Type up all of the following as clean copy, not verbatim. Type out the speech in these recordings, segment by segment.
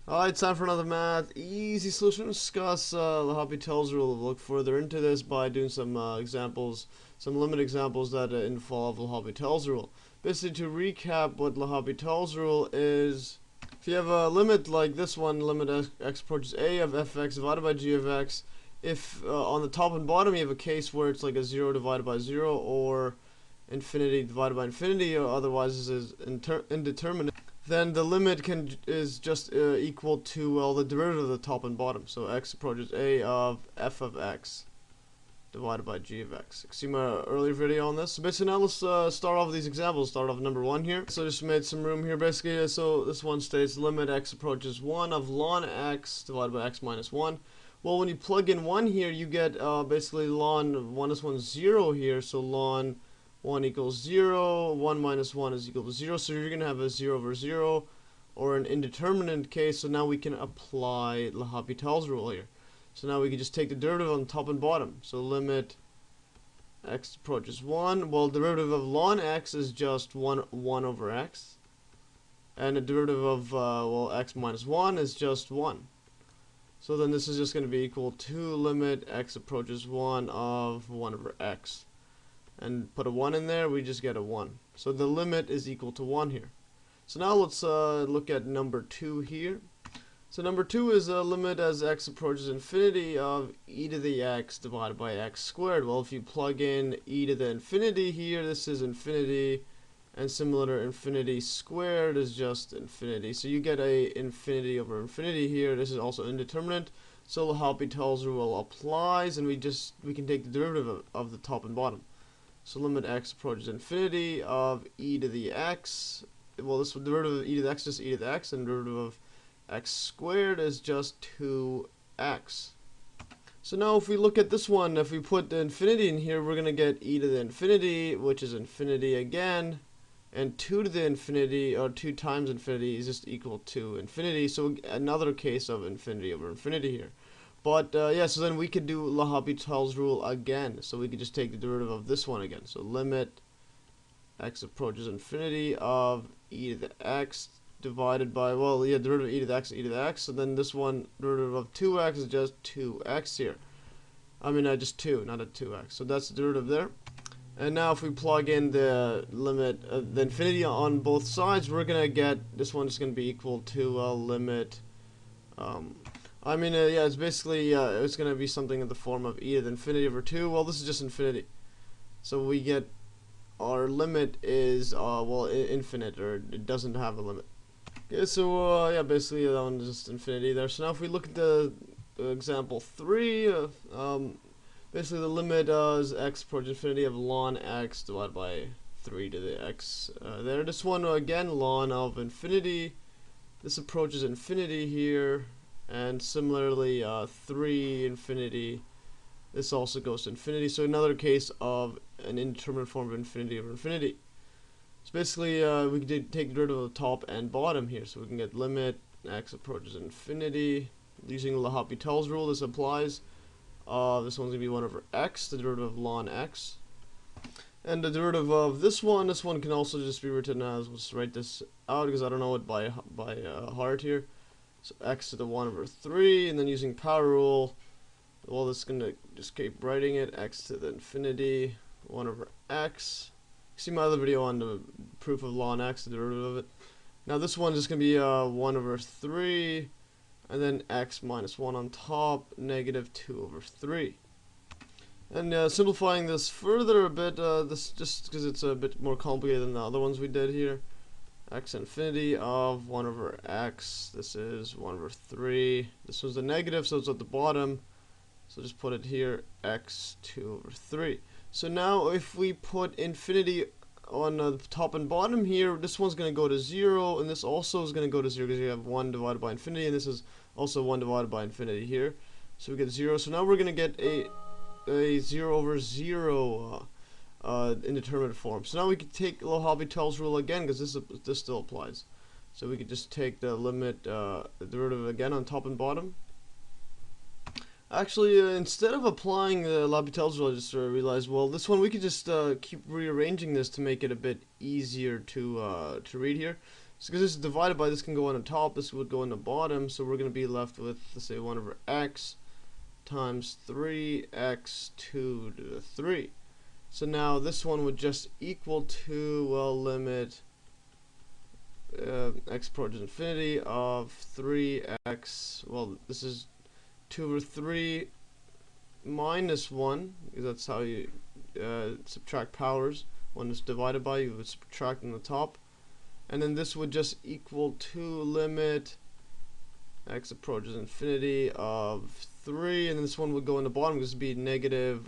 Alright, it's time for another math easy solution. Discuss L'Hopital's rule. We'll look further into this by doing some examples, some limit examples that involve L'Hopital's rule. Basically, to recap what L'Hopital's rule is, if you have a limit like this one, limit x approaches a of fx divided by g of x, if on the top and bottom you have a case where it's like a 0 divided by 0 or infinity divided by infinity, or otherwise this is indeterminate, then the limit is just equal to, well, the derivative of the top and bottom. So x approaches a of f of x divided by g of x. See my earlier video on this. So basically now let's start off with these examples. Start off number 1 here. So just made some room here basically. So this one states limit x approaches 1 of ln x divided by x minus 1. Well, when you plug in 1 here, you get basically ln 1 is 1 0 here. So ln 1 equals 0, 1 minus 1 is equal to 0, so you're going to have a 0 over 0, or an indeterminate case, so now we can apply L'Hopital's rule here. So now we can just take the derivative on top and bottom. So limit x approaches 1, well, derivative of ln x is just 1 over x, and the derivative of, well, x minus 1 is just 1. So then this is just going to be equal to limit x approaches 1 of 1 over x. And put a 1 in there, we just get a 1. So the limit is equal to 1 here. So now let's look at number 2 here. So number 2 is a limit as x approaches infinity of e to the x divided by x squared. Well, if you plug in e to the infinity here, this is infinity, and similar to infinity squared is just infinity. So you get a infinity over infinity here. This is also indeterminate. So L'Hopital's rule applies, and we can take the derivative of the top and bottom. So limit x approaches infinity of e to the x. Well, this derivative of e to the x is just e to the x, and derivative of x squared is just 2x. So now if we look at this one, if we put the infinity in here, we're going to get e to the infinity, which is infinity again, and 2 to the infinity, or 2 times infinity, is just equal to infinity. So another case of infinity over infinity here. But yeah, so then we could do L'Hopital's rule again. So we could just take the derivative of this one again. So limit x approaches infinity of e to the x divided by, well, yeah, derivative of e to the x, e to the x. And then this one, derivative of 2x is just 2x here. I mean, just 2, not a 2x. So that's the derivative there. And now if we plug in the limit, the infinity on both sides, we're going to get, this one is going to be equal to limit, yeah, it's basically, it's going to be something in the form of e to the infinity over 2. Well, this is just infinity. So we get, our limit is, well, infinite, or it doesn't have a limit. Okay, so, yeah, basically that one is just infinity there. So now if we look at the example 3, basically the limit is x approaches infinity of ln x divided by 3 to the x there. This one, again, ln of infinity. This approaches infinity here. And similarly, 3 infinity, this also goes to infinity. So another case of an indeterminate form of infinity over infinity. So basically, we can take the derivative of the top and bottom here. So we can get limit x approaches infinity. Using L'Hopital's rule, this applies. This one's going to be 1 over x, the derivative of ln x. And the derivative of this one can also just be written as, let's write this out because I don't know it by heart here. So x to the 1 over 3, and then using power rule, well, this is going to just keep writing it, x to the infinity, 1 over x. See my other video on the proof of ln x, the derivative of it. Now this one is just going to be 1 over 3, and then x minus 1 on top, negative 2 over 3. And simplifying this further a bit, this just because it's a bit more complicated than the other ones we did here. X infinity of 1 over x, this is 1 over 3, this was the negative, so it's at the bottom, so just put it here, x 2 over 3. So now if we put infinity on the top and bottom here, this one's going to go to 0, and this also is going to go to 0 because you have 1 divided by infinity, and this is also 1 divided by infinity here, so we get 0. So now we're going to get a 0 over 0 indeterminate form. So now we can take L'Hopital's rule again because this still applies. So we could just take the limit, the derivative again on top and bottom. Actually, instead of applying the L'Hopital's rule, I just realized, well, this one we could just keep rearranging this to make it a bit easier to read here. So because this is divided by, this can go on the top, this would go on the bottom, so we're going to be left with, let's say, 1 over x times 3x to the 3. So now this one would just equal to, well, limit x approaches infinity of 3x, well, this is 2 over 3 minus 1, because that's how you subtract powers. 1 is divided by, you would subtract on the top. And then this would just equal to limit x approaches infinity of 3, and then this one would go in the bottom. This would be negative,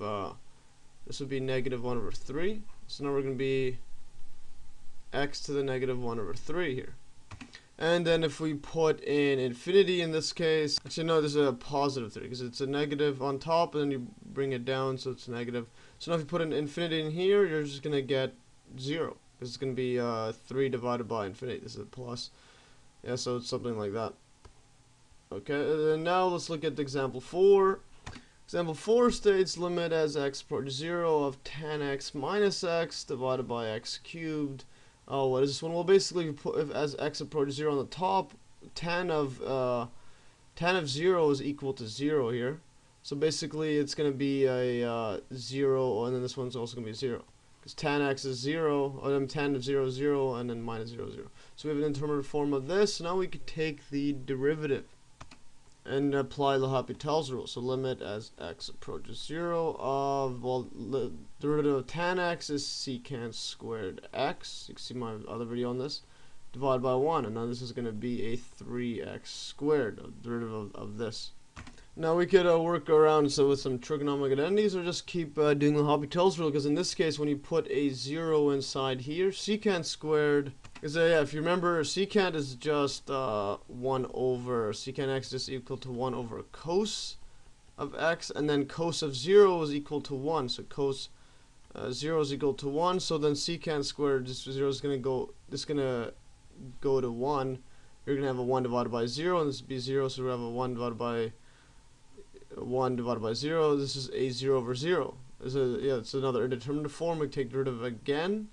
this would be negative 1 over 3. So now we're going to be x to the negative 1 over 3 here. And then if we put in infinity in this case, actually no, this is a positive 3 because it's a negative on top and then you bring it down so it's negative. So now if you put an infinity in here, you're just going to get 0 because it's going to be 3 divided by infinity. This is a plus. Yeah, so it's something like that. Okay, and now let's look at example 4. Example 4 states limit as x approaches 0 of tan x minus x divided by x cubed. Oh, what is this one? Well, basically, if as x approaches 0 on the top, tan of 0 is equal to 0 here. So basically, it's going to be a 0, and then this one's also going to be 0. Because tan x is 0, or then tan of 0 is 0, and then minus 0 is 0. So we have an indeterminate form of this. Now we could take the derivative and apply L'Hopital's rule. So limit as x approaches 0 of, well, the derivative of tan x is secant squared x. You can see my other video on this. Divided by 1, and now this is going to be a 3x squared, the derivative of this. Now we could work around with some trigonometric identities, or just keep doing L'Hopital's rule, because in this case, when you put a 0 inside here, secant squared, because yeah, if you remember, secant is just 1 over, secant x is equal to 1 over cos of x, and then cos of 0 is equal to 1, so cos 0 is equal to 1, so then secant squared, this 0 is going to go, this is going to go to 1, you're going to have a 1 divided by 0, and this would be 0, so we have a 1 divided by 0, this is a 0 over 0. Yeah, it's another indeterminate form. We take derivative again,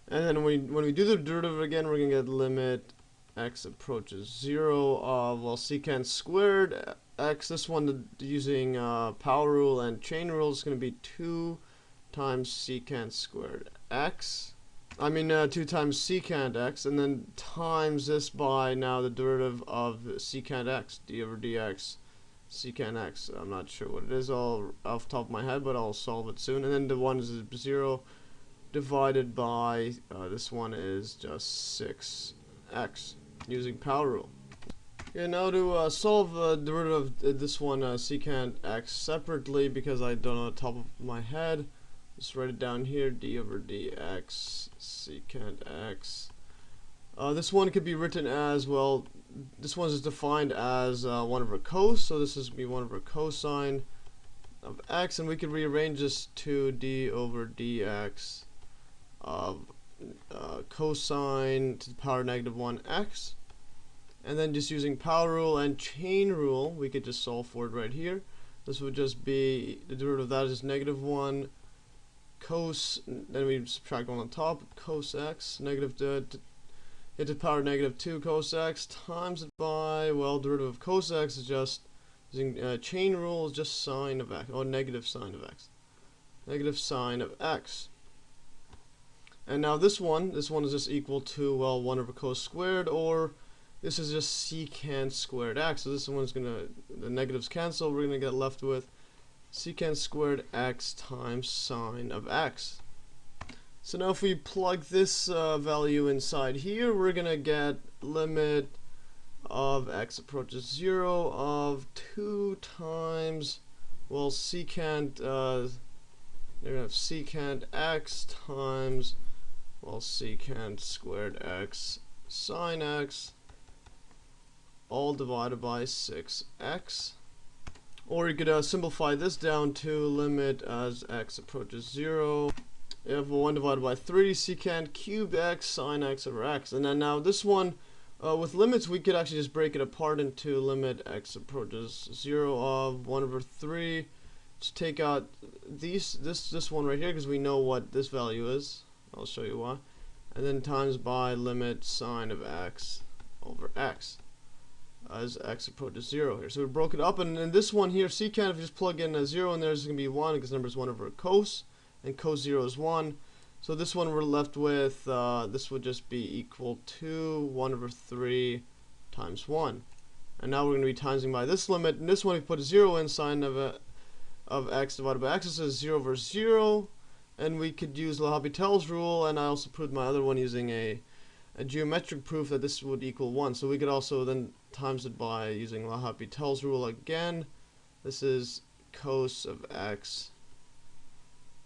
and then when we do the derivative again, we're going to get limit x approaches 0 of, well, secant squared x. This one, using power rule and chain rule, is going to be 2 times secant squared x. 2 times secant x, and then times this by now the derivative of secant x, d over dx. Secant x, I'm not sure what it is all off the top of my head, but I'll solve it soon. And then the 1 is 0 divided by, this one is just 6x, using power rule. Okay, now to solve the derivative of this one, secant x, separately, because I don't know the top of my head, just write it down here, d over dx, secant x. This one could be written as, well, this one is defined as 1 over cos, so this is going to be 1 over cosine of x, and we can rearrange this to d over dx of cosine to the power negative 1x, and then just using power rule and chain rule, we could just solve for it right here. This would just be, the derivative of that is negative 1 cos, then we subtract 1 on top, cos x, negative to the power negative 2 cos x times it by, well, derivative of cos x is just, using chain rule, is just sine of x, or negative sine of x. Negative sine of x. And now this one is just equal to, well, 1 over cos squared, or this is just secant squared x. So this one's going to, the negatives cancel, we're going to get left with secant squared x times sine of x. So now if we plug this value inside here, we're going to get limit of x approaches 0 of 2 times, well, secant, you're going to have secant x times, well, secant squared x sine x, all divided by 6x. Or you could simplify this down to limit as x approaches 0. You have 1 divided by 3 secant cubed x sine x over x. And then now this one, with limits, we could actually just break it apart into limit x approaches 0 of 1 over 3. Just take out this one right here, because we know what this value is. I'll show you why. and then times by limit sine of x over x as x approaches 0 here. So we broke it up, and in this one here, secant, if you just plug in a 0 in there, it's going to be 1 because the number is 1 over cos, and cos 0 is 1. So this one we're left with, this would just be equal to 1 over 3 times 1. And now we're going to be timesing by this limit, and this one we put a 0 in, sine of x divided by x, this is 0 over 0, and we could use L'Hopital's rule, and I also proved my other one using a geometric proof that this would equal 1. So we could also then times it by using L'Hopital's rule again. This is cos of x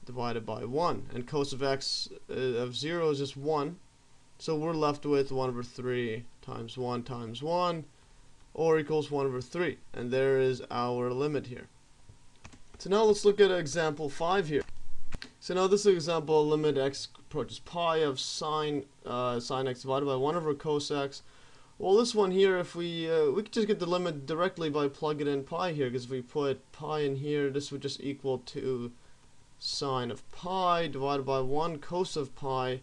divided by 1, and cos of x of 0 is just 1. So we're left with 1 over 3 times 1, or equals 1 over 3. And there is our limit here. So now let's look at example 5 here. So now this is an example, limit x approaches pi of sine x divided by 1 over cos x. Well, this one here, if we could just get the limit directly by plugging in pi here, because if we put pi in here, this would just equal to sine of pi divided by 1 cos of pi,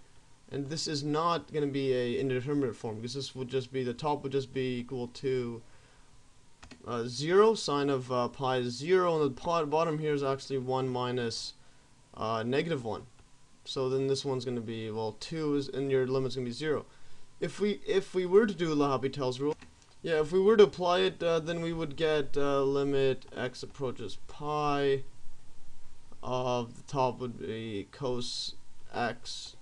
and this is not going to be a indeterminate form, because this would just be, the top would just be equal to 0, sine of pi is 0, and the bottom here is actually 1 minus negative 1. So then this one's going to be, well, 2 is, and your limit's going to be 0. If we were to do L'Hopital's rule, yeah, if we were to apply it, then we would get limit x approaches pi of the top would be cos x,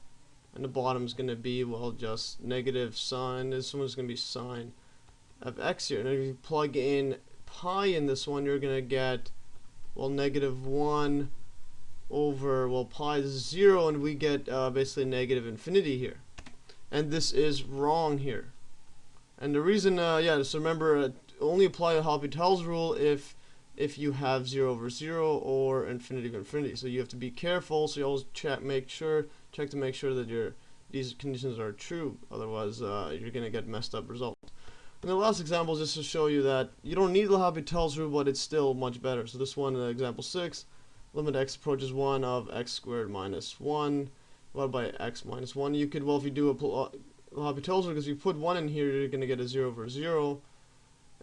and the bottom's going to be, well, just negative sine. This one's going to be sine of x here. And if you plug in pi in this one, you're going to get, well, negative 1 over, well, pi is 0, and we get basically negative infinity here. And this is wrong here. And the reason, yeah, just remember, only apply L'Hopital's rule if you have 0 over 0 or infinity of infinity. So you have to be careful. So you always check to make sure that these conditions are true. Otherwise, you're gonna get messed up results. And the last example is just to show you that you don't need L'Hopital's rule, but it's still much better. So this one, example 6, limit x approaches 1 of x squared minus 1. Divided by x minus 1. You could, well, if you do L'Hopital's rule, because you put 1 in here, you're going to get a 0 over 0.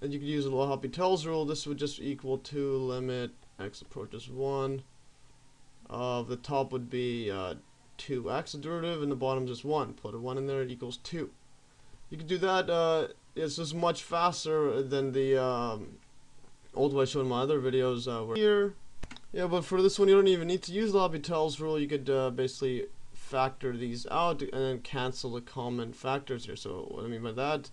And you could use L'Hopital's rule. This would just equal to limit x approaches 1 of the top would be 2x, the derivative, and the bottom is just 1. Put a 1 in there, it equals 2. You could do that. It's just much faster than the old way I showed in my other videos. Here. Yeah, but for this one, you don't even need to use L'Hopital's rule. You could basically factor these out and then cancel the common factors here. So what I mean by that,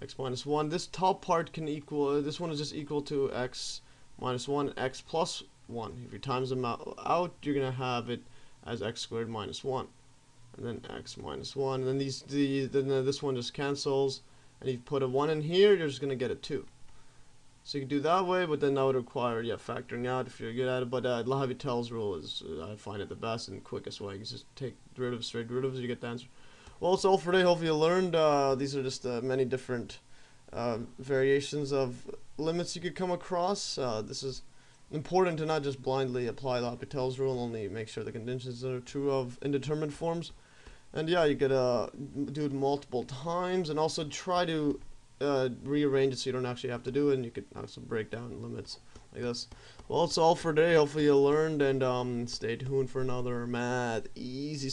x minus 1, this top part can equal, this one is just equal to x minus 1, x plus 1. If you times them out, you're going to have it as x squared minus 1. And then x minus 1. And then this one just cancels. And if you put a 1 in here, you're just going to get a 2. So you can do that way, but then that would require, yeah, factoring out if you're good at it. But L'Hopital's rule is, I find it the best and quickest way. You just take derivatives, straight derivatives, you get the answer. Well, that's all for today. Hopefully you learned. These are just many different variations of limits you could come across. This is important to not just blindly apply L'Hopital's rule, only make sure the conditions are true of indeterminate forms. And yeah, you could do it multiple times, and also try to rearrange it so you don't actually have to do it, and you could also break down limits like this. Well, that's all for today. Hopefully you learned, and stay tuned for another math easy